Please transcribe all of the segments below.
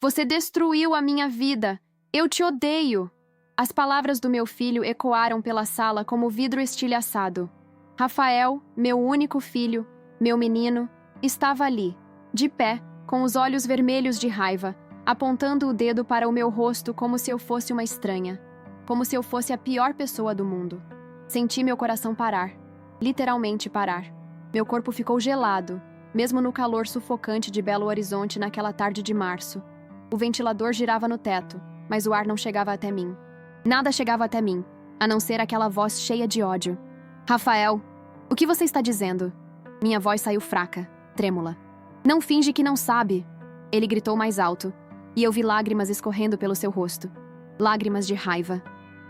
Você destruiu a minha vida! Eu te odeio! As palavras do meu filho ecoaram pela sala como vidro estilhaçado. Rafael, meu único filho, meu menino, estava ali, de pé, com os olhos vermelhos de raiva, apontando o dedo para o meu rosto como se eu fosse uma estranha, como se eu fosse a pior pessoa do mundo. Senti meu coração parar, literalmente parar. Meu corpo ficou gelado, mesmo no calor sufocante de Belo Horizonte naquela tarde de março. O ventilador girava no teto, mas o ar não chegava até mim. Nada chegava até mim, a não ser aquela voz cheia de ódio. Rafael, o que você está dizendo? Minha voz saiu fraca, trêmula. Não finge que não sabe! Ele gritou mais alto, e eu vi lágrimas escorrendo pelo seu rosto. Lágrimas de raiva.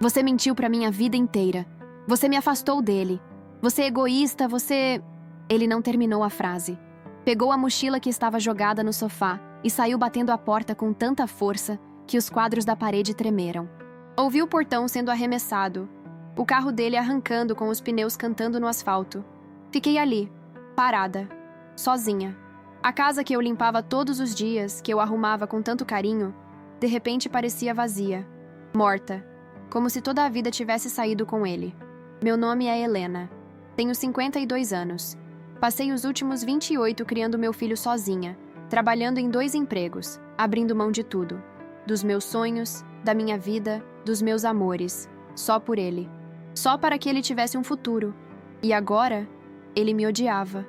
Você mentiu para minha vida inteira. Você me afastou dele. Você é egoísta, você... Ele não terminou a frase. Pegou a mochila que estava jogada no sofá e saiu batendo a porta com tanta força que os quadros da parede tremeram. Ouvi o portão sendo arremessado, o carro dele arrancando com os pneus cantando no asfalto. Fiquei ali, parada, sozinha. A casa que eu limpava todos os dias, que eu arrumava com tanto carinho, de repente parecia vazia, morta, como se toda a vida tivesse saído com ele. Meu nome é Helena. Tenho 52 anos. Passei os últimos 28 criando meu filho sozinha, trabalhando em 2 empregos, abrindo mão de tudo. Dos meus sonhos, da minha vida, dos meus amores, só por ele. Só para que ele tivesse um futuro. E agora, ele me odiava.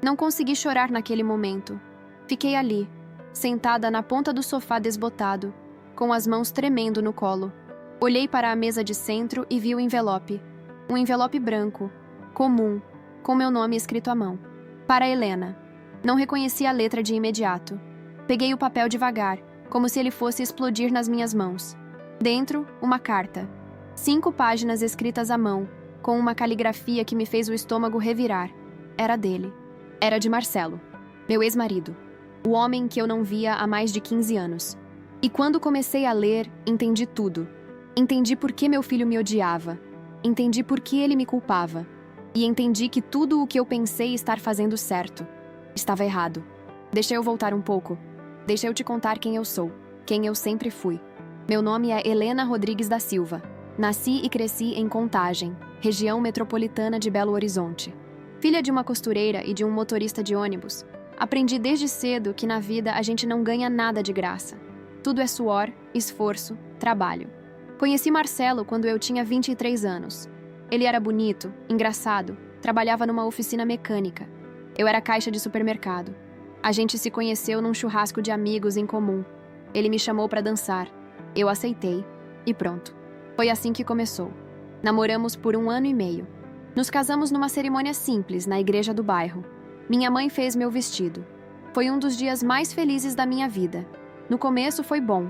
Não consegui chorar naquele momento. Fiquei ali, sentada na ponta do sofá desbotado, com as mãos tremendo no colo. Olhei para a mesa de centro e vi o envelope. Um envelope branco, comum, com meu nome escrito à mão. Para Helena. Não reconheci a letra de imediato. Peguei o papel devagar, como se ele fosse explodir nas minhas mãos. Dentro, uma carta. 5 páginas escritas à mão, com uma caligrafia que me fez o estômago revirar. Era dele. Era de Marcelo, meu ex-marido. O homem que eu não via há mais de 15 anos. E quando comecei a ler, entendi tudo. Entendi por que meu filho me odiava. Entendi por que ele me culpava. E entendi que tudo o que eu pensei estar fazendo certo estava errado. Deixa eu voltar um pouco. Deixa eu te contar quem eu sou, quem eu sempre fui. Meu nome é Helena Rodrigues da Silva. Nasci e cresci em Contagem, região metropolitana de Belo Horizonte. Filha de uma costureira e de um motorista de ônibus, aprendi desde cedo que na vida a gente não ganha nada de graça. Tudo é suor, esforço, trabalho. Conheci Marcelo quando eu tinha 23 anos. Ele era bonito, engraçado, trabalhava numa oficina mecânica. Eu era caixa de supermercado. A gente se conheceu num churrasco de amigos em comum. Ele me chamou para dançar. Eu aceitei. E pronto. Foi assim que começou. Namoramos por 1 ano e meio. Nos casamos numa cerimônia simples, na igreja do bairro. Minha mãe fez meu vestido. Foi um dos dias mais felizes da minha vida. No começo foi bom.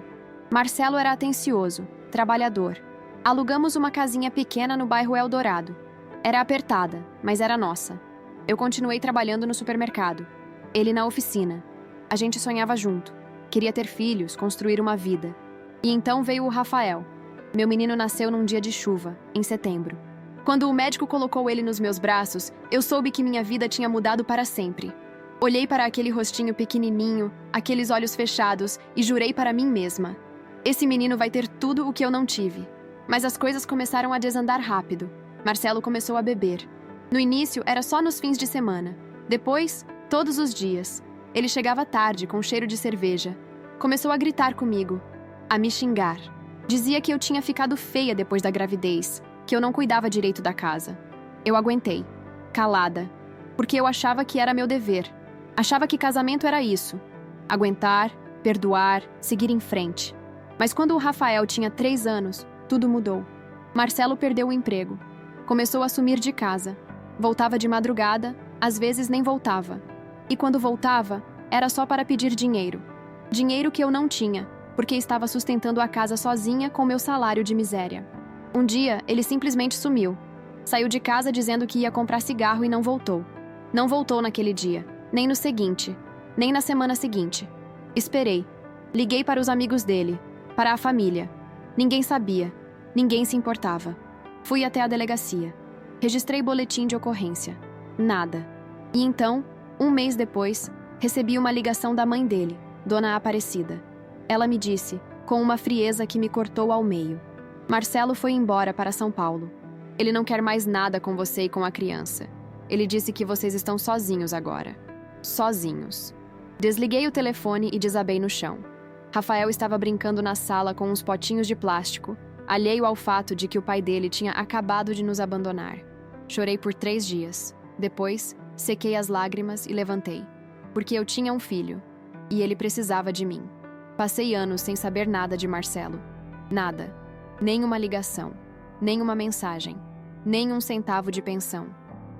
Marcelo era atencioso, trabalhador. Alugamos uma casinha pequena no bairro Eldorado. Era apertada, mas era nossa. Eu continuei trabalhando no supermercado. Ele na oficina. A gente sonhava junto. Queria ter filhos, construir uma vida. E então veio o Rafael. Meu menino nasceu num dia de chuva, em setembro. Quando o médico colocou ele nos meus braços, eu soube que minha vida tinha mudado para sempre. Olhei para aquele rostinho pequenininho, aqueles olhos fechados e jurei para mim mesma. Esse menino vai ter tudo o que eu não tive. Mas as coisas começaram a desandar rápido. Marcelo começou a beber. No início, era só nos fins de semana. Depois, todos os dias. Ele chegava tarde, com cheiro de cerveja. Começou a gritar comigo, a me xingar. Dizia que eu tinha ficado feia depois da gravidez, que eu não cuidava direito da casa. Eu aguentei, calada, porque eu achava que era meu dever. Achava que casamento era isso. Aguentar, perdoar, seguir em frente. Mas quando o Rafael tinha 3 anos, tudo mudou. Marcelo perdeu o emprego. Começou a sumir de casa. Voltava de madrugada, às vezes nem voltava. E quando voltava, era só para pedir dinheiro. Dinheiro que eu não tinha, porque estava sustentando a casa sozinha com meu salário de miséria. Um dia, ele simplesmente sumiu. Saiu de casa dizendo que ia comprar cigarro e não voltou. Não voltou naquele dia, nem no seguinte, nem na semana seguinte. Esperei. Liguei para os amigos dele, para a família. Ninguém sabia, ninguém se importava. Fui até a delegacia. Registrei boletim de ocorrência. Nada. E então, 1 mês depois, recebi uma ligação da mãe dele, Dona Aparecida. Ela me disse, com uma frieza que me cortou ao meio. Marcelo foi embora para São Paulo. Ele não quer mais nada com você e com a criança. Ele disse que vocês estão sozinhos agora. Sozinhos. Desliguei o telefone e desabei no chão. Rafael estava brincando na sala com uns potinhos de plástico, alheio ao fato de que o pai dele tinha acabado de nos abandonar. Chorei por 3 dias. Depois, sequei as lágrimas e levantei. Porque eu tinha um filho. E ele precisava de mim. Passei anos sem saber nada de Marcelo. Nada. Nem uma ligação. Nem uma mensagem. Nem um centavo de pensão.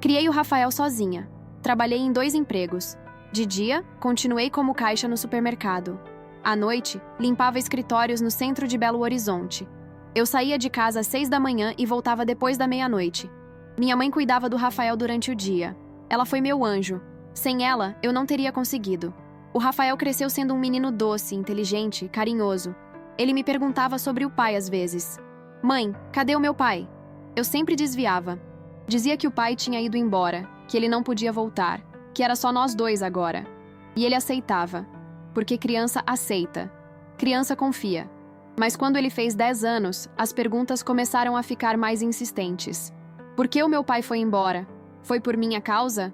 Criei o Rafael sozinha. Trabalhei em 2 empregos. De dia, continuei como caixa no supermercado. À noite, limpava escritórios no centro de Belo Horizonte. Eu saía de casa às 6 da manhã e voltava depois da meia-noite. Minha mãe cuidava do Rafael durante o dia. Ela foi meu anjo. Sem ela, eu não teria conseguido. O Rafael cresceu sendo um menino doce, inteligente, carinhoso. Ele me perguntava sobre o pai às vezes. Mãe, cadê o meu pai? Eu sempre desviava. Dizia que o pai tinha ido embora, que ele não podia voltar, que era só nós 2 agora. E ele aceitava. Porque criança aceita. Criança confia. Mas quando ele fez 10 anos, as perguntas começaram a ficar mais insistentes. Por que o meu pai foi embora? Foi por minha causa?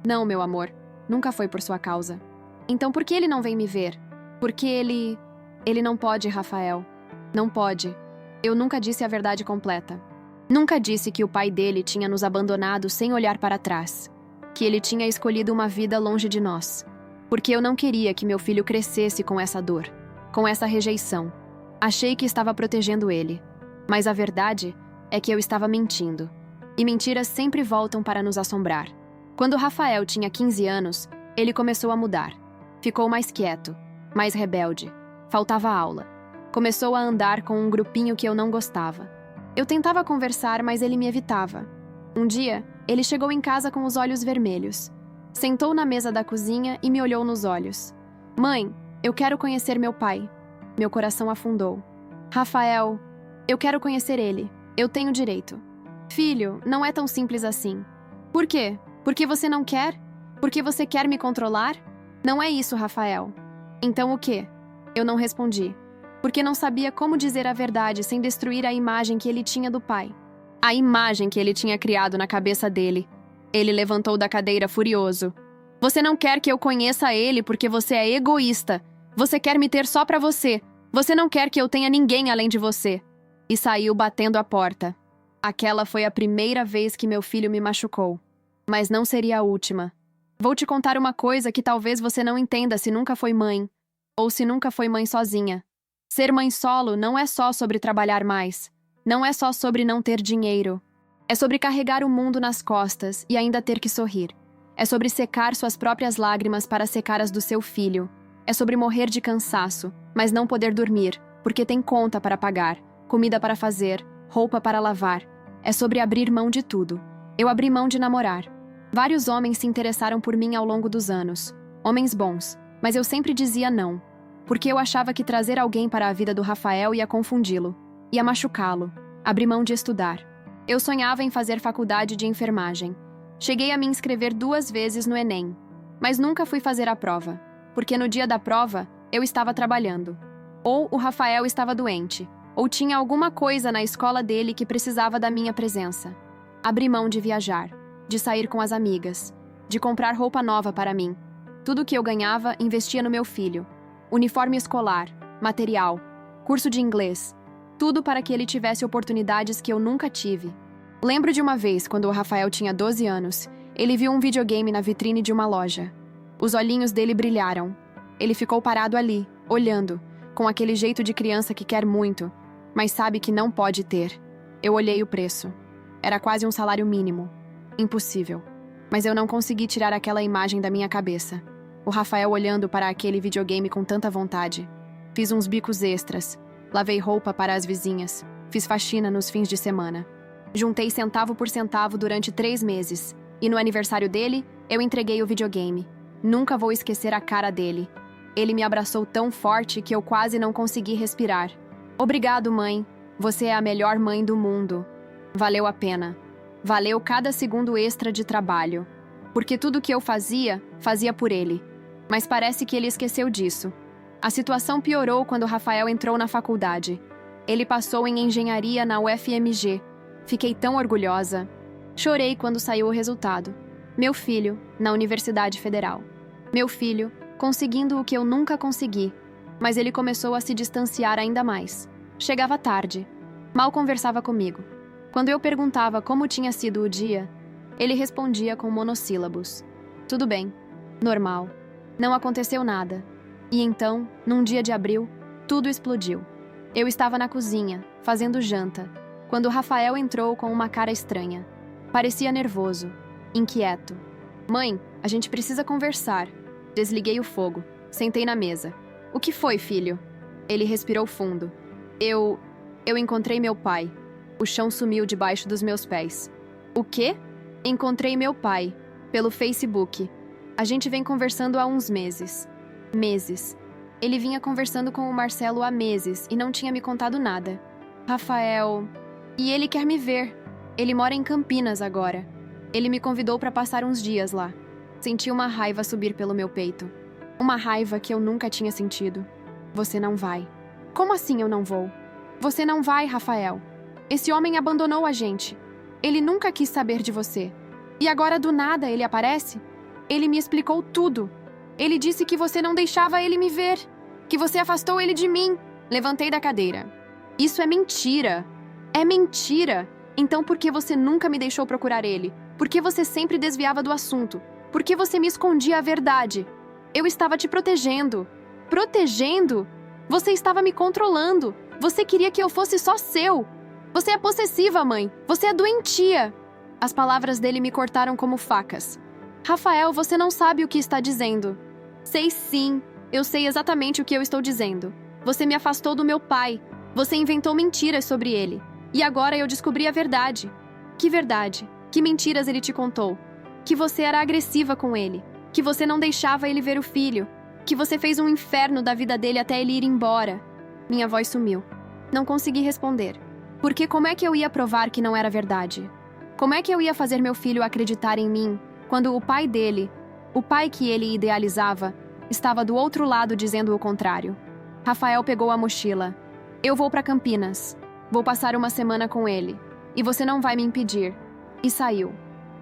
Não, meu amor. Nunca foi por sua causa. Então por que ele não vem me ver? Porque ele... Ele não pode, Rafael. Não pode. Eu nunca disse a verdade completa. Nunca disse que o pai dele tinha nos abandonado sem olhar para trás. Que ele tinha escolhido uma vida longe de nós. Porque eu não queria que meu filho crescesse com essa dor, com essa rejeição. Achei que estava protegendo ele. Mas a verdade é que eu estava mentindo. E mentiras sempre voltam para nos assombrar. Quando Rafael tinha 15 anos, ele começou a mudar. Ficou mais quieto, mais rebelde. Faltava aula. Começou a andar com um grupinho que eu não gostava. Eu tentava conversar, mas ele me evitava. Um dia, ele chegou em casa com os olhos vermelhos. Sentou na mesa da cozinha e me olhou nos olhos. Mãe, eu quero conhecer meu pai. Meu coração afundou. Rafael, eu quero conhecer ele. Eu tenho direito. Filho, não é tão simples assim. Por quê? Porque você não quer? Porque você quer me controlar? Não é isso, Rafael. Então o quê? Eu não respondi. Porque não sabia como dizer a verdade sem destruir a imagem que ele tinha do pai. A imagem que ele tinha criado na cabeça dele. Ele levantou da cadeira furioso. Você não quer que eu conheça ele porque você é egoísta. Você quer me ter só pra você. Você não quer que eu tenha ninguém além de você. E saiu batendo a porta. Aquela foi a primeira vez que meu filho me machucou. Mas não seria a última. Vou te contar uma coisa que talvez você não entenda se nunca foi mãe. Ou se nunca foi mãe sozinha. Ser mãe solo não é só sobre trabalhar mais. Não é só sobre não ter dinheiro. É sobre carregar o mundo nas costas e ainda ter que sorrir. É sobre secar suas próprias lágrimas para secar as do seu filho. É sobre morrer de cansaço, mas não poder dormir, porque tem conta para pagar, comida para fazer, roupa para lavar. É sobre abrir mão de tudo. Eu abri mão de namorar. Vários homens se interessaram por mim ao longo dos anos. Homens bons, mas eu sempre dizia não. Porque eu achava que trazer alguém para a vida do Rafael ia confundi-lo, ia machucá-lo. Abri mão de estudar. Eu sonhava em fazer faculdade de enfermagem. Cheguei a me inscrever 2 vezes no Enem, mas nunca fui fazer a prova, porque no dia da prova eu estava trabalhando. Ou o Rafael estava doente, ou tinha alguma coisa na escola dele que precisava da minha presença. Abri mão de viajar, de sair com as amigas, de comprar roupa nova para mim. Tudo que eu ganhava investia no meu filho. Uniforme escolar, material, curso de inglês, tudo para que ele tivesse oportunidades que eu nunca tive. Lembro de uma vez, quando o Rafael tinha 12 anos, ele viu um videogame na vitrine de uma loja. Os olhinhos dele brilharam. Ele ficou parado ali, olhando, com aquele jeito de criança que quer muito, mas sabe que não pode ter. Eu olhei o preço. Era quase um salário mínimo. Impossível. Mas eu não consegui tirar aquela imagem da minha cabeça. O Rafael olhando para aquele videogame com tanta vontade. Fiz uns bicos extras. Lavei roupa para as vizinhas. Fiz faxina nos fins de semana. Juntei centavo por centavo durante 3 meses. E no aniversário dele, eu entreguei o videogame. Nunca vou esquecer a cara dele. Ele me abraçou tão forte que eu quase não consegui respirar. Obrigado, mãe. Você é a melhor mãe do mundo. Valeu a pena. Valeu cada segundo extra de trabalho. Porque tudo que eu fazia, fazia por ele. Mas parece que ele esqueceu disso. A situação piorou quando Rafael entrou na faculdade. Ele passou em engenharia na UFMG. Fiquei tão orgulhosa. Chorei quando saiu o resultado. Meu filho, na Universidade Federal. Meu filho, conseguindo o que eu nunca consegui. Mas ele começou a se distanciar ainda mais. Chegava tarde. Mal conversava comigo. Quando eu perguntava como tinha sido o dia, ele respondia com monossílabos. Tudo bem. Normal. Não aconteceu nada. E então, num dia de abril, tudo explodiu. Eu estava na cozinha, fazendo janta, quando Rafael entrou com uma cara estranha. Parecia nervoso, inquieto. Mãe, a gente precisa conversar. Desliguei o fogo, sentei na mesa. O que foi, filho? Ele respirou fundo. Eu encontrei meu pai. O chão sumiu debaixo dos meus pés. O quê? Encontrei meu pai, pelo Facebook. A gente vem conversando há uns meses. Meses. Ele vinha conversando com o Marcelo há meses e não tinha me contado nada. Rafael... E ele quer me ver. Ele mora em Campinas agora. Ele me convidou para passar uns dias lá. Senti uma raiva subir pelo meu peito. Uma raiva que eu nunca tinha sentido. Você não vai. Como assim eu não vou? Você não vai, Rafael. Esse homem abandonou a gente. Ele nunca quis saber de você. E agora do nada ele aparece? Ele me explicou tudo. Ele disse que você não deixava ele me ver. Que você afastou ele de mim. Levantei da cadeira. Isso é mentira. É mentira. Então por que você nunca me deixou procurar ele? Por que você sempre desviava do assunto? Por que você me escondia a verdade? Eu estava te protegendo. Protegendo? Você estava me controlando. Você queria que eu fosse só seu. Você é possessiva, mãe. Você é doentia. As palavras dele me cortaram como facas. Rafael, você não sabe o que está dizendo. Sei sim. Eu sei exatamente o que eu estou dizendo. Você me afastou do meu pai. Você inventou mentiras sobre ele. E agora eu descobri a verdade. Que verdade? Que mentiras ele te contou? Que você era agressiva com ele. Que você não deixava ele ver o filho. Que você fez um inferno da vida dele até ele ir embora. Minha voz sumiu. Não consegui responder. Porque como é que eu ia provar que não era verdade? Como é que eu ia fazer meu filho acreditar em mim quando o pai dele, o pai que ele idealizava, estava do outro lado dizendo o contrário? Rafael pegou a mochila. Eu vou para Campinas. Vou passar uma semana com ele. E você não vai me impedir. E saiu.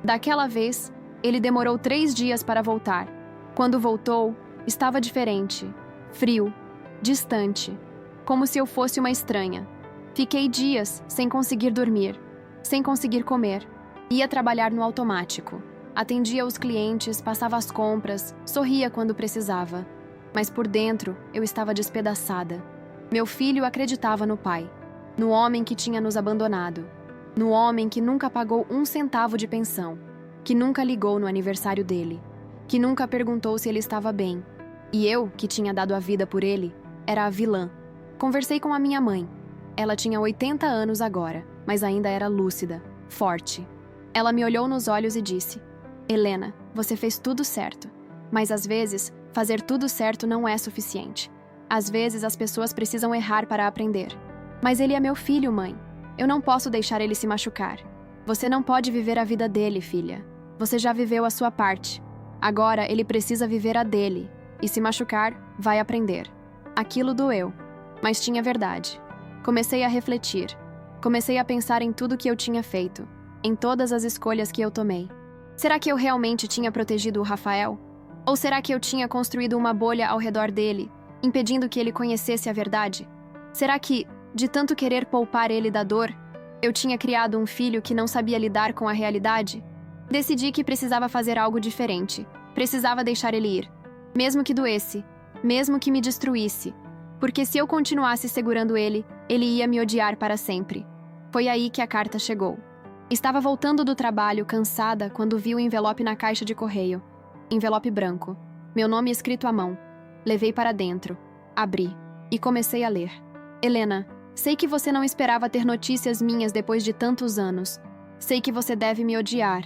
Daquela vez, ele demorou 3 dias para voltar. Quando voltou, estava diferente. Frio. Distante. Como se eu fosse uma estranha. Fiquei dias sem conseguir dormir. Sem conseguir comer. Ia trabalhar no automático. Atendia os clientes, passava as compras, sorria quando precisava. Mas por dentro, eu estava despedaçada. Meu filho acreditava no pai. No homem que tinha nos abandonado. No homem que nunca pagou 1 centavo de pensão. Que nunca ligou no aniversário dele. Que nunca perguntou se ele estava bem. E eu, que tinha dado a vida por ele, era a vilã. Conversei com a minha mãe. Ela tinha 80 anos agora, mas ainda era lúcida, forte. Ela me olhou nos olhos e disse: Helena, você fez tudo certo. Mas às vezes, fazer tudo certo não é suficiente. Às vezes as pessoas precisam errar para aprender. Mas ele é meu filho, mãe. Eu não posso deixar ele se machucar. Você não pode viver a vida dele, filha. Você já viveu a sua parte. Agora ele precisa viver a dele. E se machucar, vai aprender. Aquilo doeu. Mas tinha verdade. Comecei a refletir. Comecei a pensar em tudo que eu tinha feito. Em todas as escolhas que eu tomei. Será que eu realmente tinha protegido o Rafael? Ou será que eu tinha construído uma bolha ao redor dele, impedindo que ele conhecesse a verdade? Será que, de tanto querer poupar ele da dor, eu tinha criado um filho que não sabia lidar com a realidade? Decidi que precisava fazer algo diferente. Precisava deixar ele ir. Mesmo que doesse. Mesmo que me destruísse. Porque se eu continuasse segurando ele, ele ia me odiar para sempre. Foi aí que a carta chegou. Estava voltando do trabalho, cansada, quando vi o envelope na caixa de correio. Envelope branco. Meu nome escrito à mão. Levei para dentro. Abri. E comecei a ler. Helena, sei que você não esperava ter notícias minhas depois de tantos anos. Sei que você deve me odiar.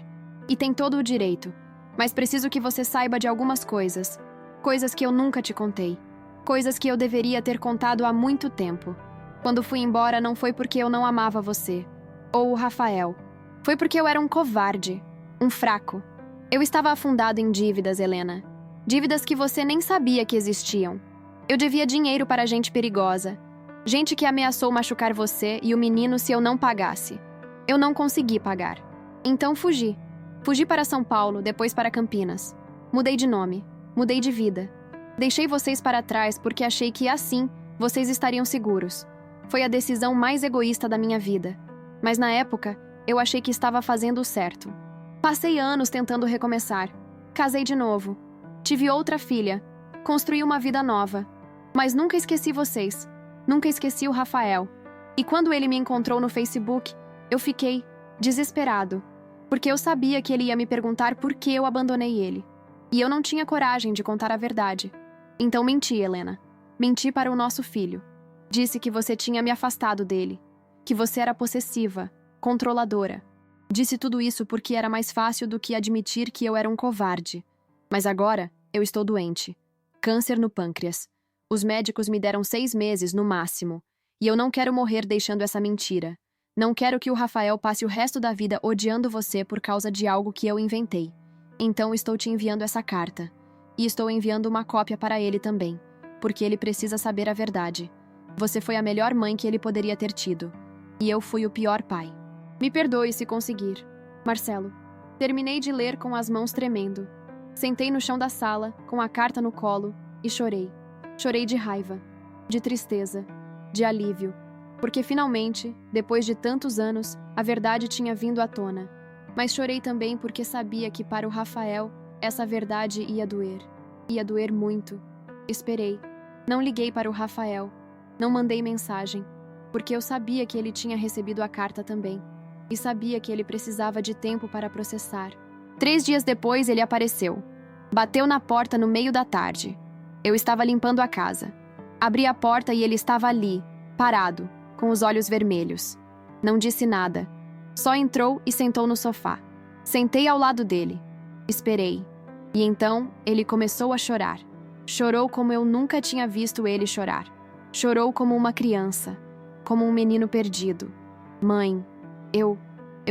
E tem todo o direito. Mas preciso que você saiba de algumas coisas. Coisas que eu nunca te contei. Coisas que eu deveria ter contado há muito tempo. Quando fui embora não foi porque eu não amava você. Ou o Rafael. Foi porque eu era um covarde. Um fraco. Eu estava afundado em dívidas, Helena. Dívidas que você nem sabia que existiam. Eu devia dinheiro para gente perigosa. Gente que ameaçou machucar você e o menino se eu não pagasse. Eu não consegui pagar. Então fugi. Fugi para São Paulo, depois para Campinas. Mudei de nome. Mudei de vida. Deixei vocês para trás porque achei que assim vocês estariam seguros. Foi a decisão mais egoísta da minha vida. Mas na época, eu achei que estava fazendo o certo. Passei anos tentando recomeçar. Casei de novo. Tive outra filha. Construí uma vida nova. Mas nunca esqueci vocês. Nunca esqueci o Rafael. E quando ele me encontrou no Facebook, eu fiquei desesperado. Porque eu sabia que ele ia me perguntar por que eu abandonei ele. E eu não tinha coragem de contar a verdade. Então menti, Helena. Menti para o nosso filho. Disse que você tinha me afastado dele. Que você era possessiva, controladora. Disse tudo isso porque era mais fácil do que admitir que eu era um covarde. Mas agora, eu estou doente. Câncer no pâncreas. Os médicos me deram 6 meses no máximo. E eu não quero morrer deixando essa mentira. Não quero que o Rafael passe o resto da vida odiando você por causa de algo que eu inventei. Então estou te enviando essa carta. E estou enviando uma cópia para ele também. Porque ele precisa saber a verdade. Você foi a melhor mãe que ele poderia ter tido. E eu fui o pior pai. Me perdoe se conseguir. Marcelo. Terminei de ler com as mãos tremendo. Sentei no chão da sala, com a carta no colo, e chorei. Chorei de raiva, de tristeza, de alívio. Porque finalmente, depois de tantos anos, a verdade tinha vindo à tona. Mas chorei também porque sabia que para o Rafael, essa verdade ia doer. Ia doer muito. Esperei. Não liguei para o Rafael. Não mandei mensagem. Porque eu sabia que ele tinha recebido a carta também. E sabia que ele precisava de tempo para processar. 3 dias depois, ele apareceu. Bateu na porta no meio da tarde. Eu estava limpando a casa. Abri a porta e ele estava ali, parado, com os olhos vermelhos. Não disse nada. Só entrou e sentou no sofá. Sentei ao lado dele. Esperei. E então, ele começou a chorar. Chorou como eu nunca tinha visto ele chorar. Chorou como uma criança. Como um menino perdido. Mãe, eu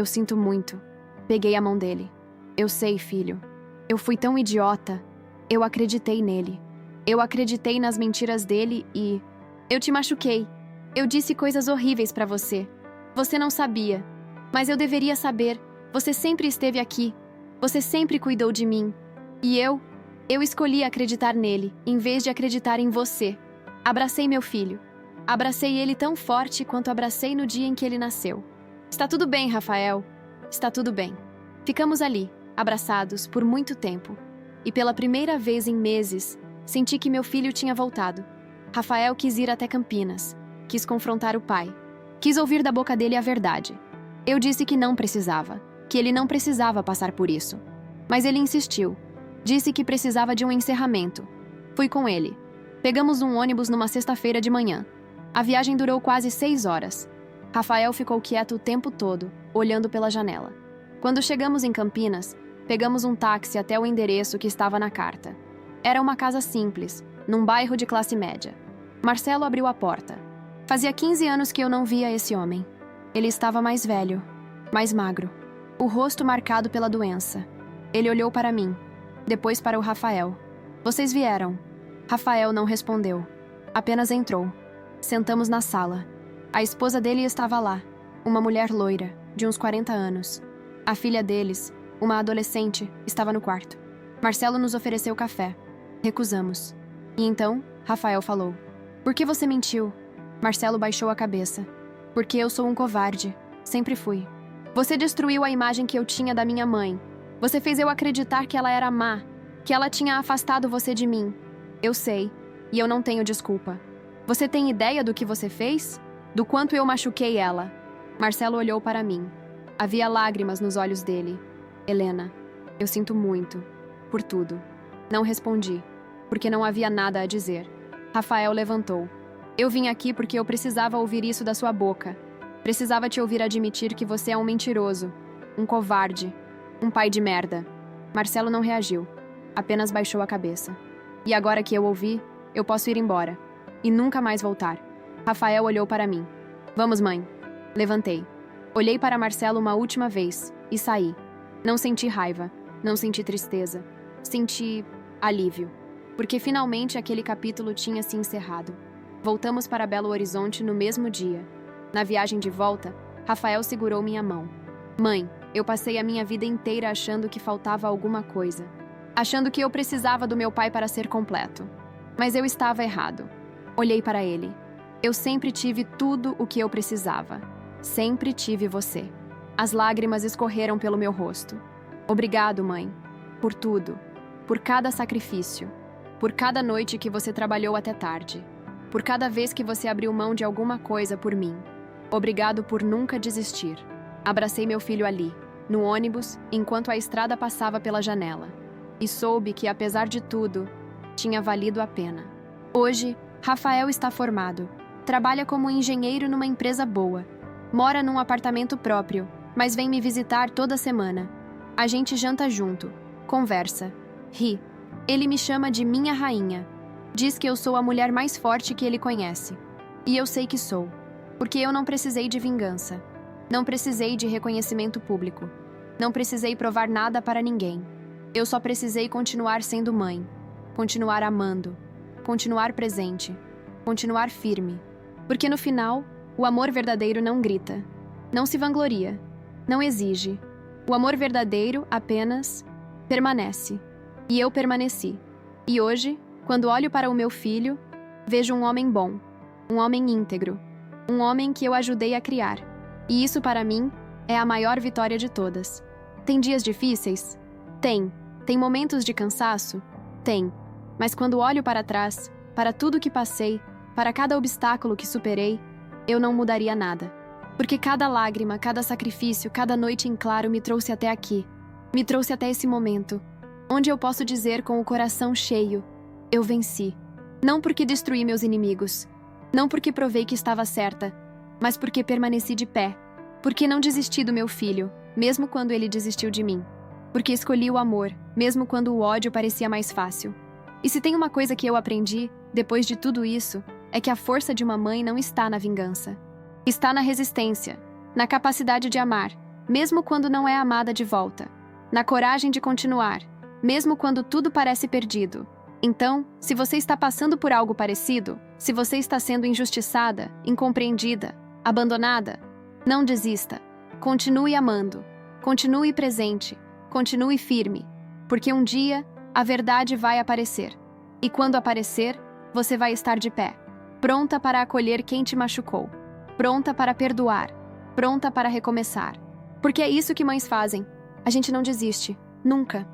sinto muito. Peguei a mão dele. Eu sei, filho. Eu fui tão idiota. Eu acreditei nele. Eu acreditei nas mentiras dele e... Eu te machuquei. Eu disse coisas horríveis pra você. Você não sabia. Mas eu deveria saber. Você sempre esteve aqui. Você sempre cuidou de mim. E eu escolhi acreditar nele, em vez de acreditar em você. Abracei meu filho. Abracei ele tão forte quanto abracei no dia em que ele nasceu. Está tudo bem, Rafael. Está tudo bem. Ficamos ali, abraçados, por muito tempo. E pela primeira vez em meses, senti que meu filho tinha voltado. Rafael quis ir até Campinas. Quis confrontar o pai. Quis ouvir da boca dele a verdade. Eu disse que não precisava. Que ele não precisava passar por isso. Mas ele insistiu. Disse que precisava de um encerramento. Fui com ele. Pegamos um ônibus numa sexta-feira de manhã. A viagem durou quase 6 horas. Rafael ficou quieto o tempo todo, olhando pela janela. Quando chegamos em Campinas, pegamos um táxi até o endereço que estava na carta. Era uma casa simples, num bairro de classe média. Marcelo abriu a porta. Fazia 15 anos que eu não via esse homem. Ele estava mais velho, mais magro, o rosto marcado pela doença. Ele olhou para mim, depois para o Rafael. Vocês vieram. Rafael não respondeu. Apenas entrou. Sentamos na sala. A esposa dele estava lá, uma mulher loira, de uns 40 anos. A filha deles, uma adolescente, estava no quarto. Marcelo nos ofereceu café. Recusamos. E então, Rafael falou. Por que você mentiu? Marcelo baixou a cabeça. Porque eu sou um covarde. Sempre fui. Você destruiu a imagem que eu tinha da minha mãe. Você fez eu acreditar que ela era má, que ela tinha afastado você de mim. Eu sei, e eu não tenho desculpa. Você tem ideia do que você fez? Do quanto eu machuquei ela? Marcelo olhou para mim. Havia lágrimas nos olhos dele. Helena, eu sinto muito. Por tudo. Não respondi, porque não havia nada a dizer. Rafael levantou. Eu vim aqui porque eu precisava ouvir isso da sua boca. Precisava te ouvir admitir que você é um mentiroso, um covarde, um pai de merda. Marcelo não reagiu. Apenas baixou a cabeça. E agora que eu ouvi, eu posso ir embora. E nunca mais voltar. Rafael olhou para mim. Vamos, mãe. Levantei. Olhei para Marcelo uma última vez e saí. Não senti raiva. Não senti tristeza. Senti alívio. porque finalmente aquele capítulo tinha se encerrado. Voltamos para Belo Horizonte no mesmo dia. Na viagem de volta, Rafael segurou minha mão. Mãe, eu passei a minha vida inteira achando que faltava alguma coisa. Achando que eu precisava do meu pai para ser completo. Mas eu estava errado. Olhei para ele. Eu sempre tive tudo o que eu precisava. Sempre tive você. As lágrimas escorreram pelo meu rosto. Obrigado, mãe. Por tudo. Por cada sacrifício. Por cada noite que você trabalhou até tarde. Por cada vez que você abriu mão de alguma coisa por mim. Obrigado por nunca desistir. Abracei meu filho ali, no ônibus, enquanto a estrada passava pela janela. E soube que, apesar de tudo, tinha valido a pena. Hoje, Rafael está formado. Trabalha como engenheiro numa empresa boa. Mora num apartamento próprio, mas vem me visitar toda semana. A gente janta junto, conversa, ri. Ele me chama de minha rainha. Diz que eu sou a mulher mais forte que ele conhece. E eu sei que sou, porque eu não precisei de vingança. Não precisei de reconhecimento público. Não precisei provar nada para ninguém. Eu só precisei continuar sendo mãe. Continuar amando. Continuar presente. Continuar firme. Porque no final, o amor verdadeiro não grita. Não se vangloria. Não exige. O amor verdadeiro apenas permanece. E eu permaneci. E hoje, quando olho para o meu filho, vejo um homem bom. Um homem íntegro. Um homem que eu ajudei a criar. E isso, para mim, é a maior vitória de todas. Tem dias difíceis? Tem. Tem momentos de cansaço? Tem. Mas quando olho para trás, para tudo que passei, para cada obstáculo que superei, eu não mudaria nada. Porque cada lágrima, cada sacrifício, cada noite em claro me trouxe até aqui. Me trouxe até esse momento, onde eu posso dizer com o coração cheio, eu venci. Não porque destruí meus inimigos, não porque provei que estava certa, mas porque permaneci de pé, porque não desisti do meu filho, mesmo quando ele desistiu de mim, porque escolhi o amor, mesmo quando o ódio parecia mais fácil. E se tem uma coisa que eu aprendi, depois de tudo isso, é que a força de uma mãe não está na vingança. Está na resistência, na capacidade de amar, mesmo quando não é amada de volta, na coragem de continuar, mesmo quando tudo parece perdido. Então, se você está passando por algo parecido, se você está sendo injustiçada, incompreendida, abandonada, não desista. Continue amando, continue presente, continue firme, porque um dia a verdade vai aparecer. E quando aparecer, você vai estar de pé, pronta para acolher quem te machucou, pronta para perdoar, pronta para recomeçar. Porque é isso que mães fazem. A gente não desiste, nunca.